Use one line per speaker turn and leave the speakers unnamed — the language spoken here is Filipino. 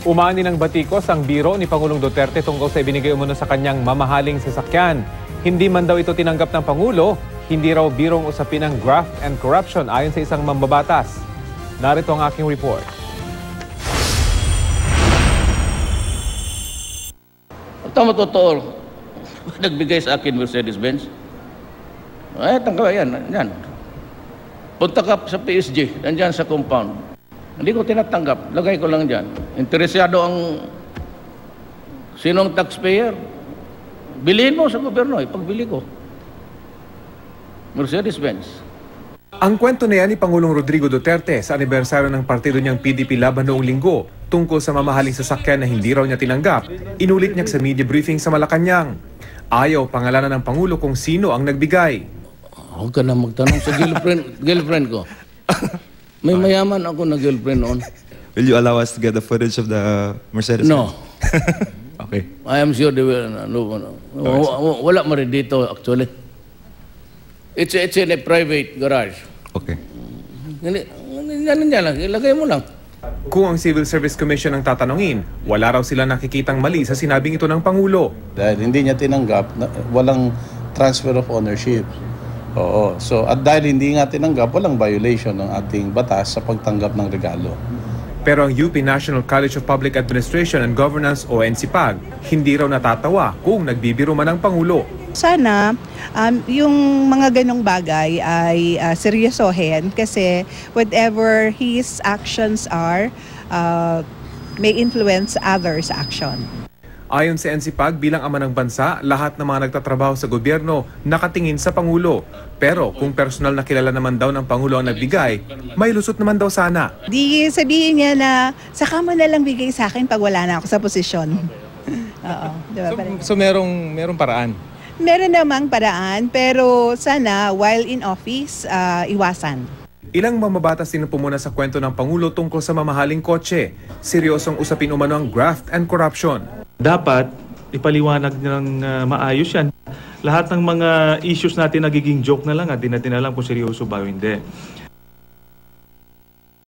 Umani ng batikos ang biro ni Pangulong Duterte tungkol sa ibinigay umano sa kanyang mamahaling sasakyan. Hindi man daw ito tinanggap ng Pangulo, hindi raw birong usapin ang graft and corruption ayon sa isang mambabatas. Narito ang aking report.
Tama totoo, nagbigay sa akin Mercedes-Benz. Ay, tangka yan. Punta ka sa PSG, nandyan sa compound. Hindi ko tinatanggap, lagay ko lang dyan. Interesado ang sinong taxpayer. Bilihin mo sa gobyerno, ipagbili ko. Mercedes-Benz.
Ang kwento na yan ni Pangulong Rodrigo Duterte sa anibersaryo ng partido niyang PDP laban noong linggo tungkol sa mamahaling sasakyan na hindi raw niya tinanggap. Inulit niya sa media briefing sa Malacanang. Ayaw pangalanan ng Pangulo kung sino ang nagbigay.
Huwag ka na magtanong sa girlfriend ko. May mayaman ako na girlfriend noon.
Will you allow us to get the footage of the Mercedes?
No.
Okay.
I am sure they will. Wala mo rin dito actually. It's in a private garage.
Okay.
Yan lang. Ilagay mo lang.
Kung ang Civil Service Commission ang tatanungin, wala raw sila nakikitang mali sa sinabing ito ng Pangulo.
Dahil hindi niya tinanggap, walang transfer of ownership. Oo. So, at dahil hindi nga tinanggap, walang violation ng ating batas sa pagtanggap ng regalo.
Pero ang UP National College of Public Administration and Governance o NCPAG, hindi raw natatawa kung nagbibiro man ang Pangulo.
Sana yung mga ganong bagay ay seryosohin kasi whatever his actions are may influence others' action.
Ayon sa NCPAG, bilang ama ng bansa, lahat ng mga nagtatrabaho sa gobyerno nakatingin sa Pangulo. Pero kung personal na kilala naman daw ng Pangulo ang nagbigay, may lusot naman daw sana.
Di sabihin niya na saka mo na lang bigay sa akin pag wala na ako sa posisyon. Oo, diba?
So merong paraan?
Meron namang paraan pero sana while in office, iwasan.
Ilang mamabatas din pumuna sa kwento ng Pangulo tungkol sa mamahaling kotse. Seryosong usapin umano ang graft and corruption.
Dapat ipaliwanag ng maayos yan. Lahat ng mga issues natin nagiging joke na lang at di natin alam kung seryoso ba o hindi.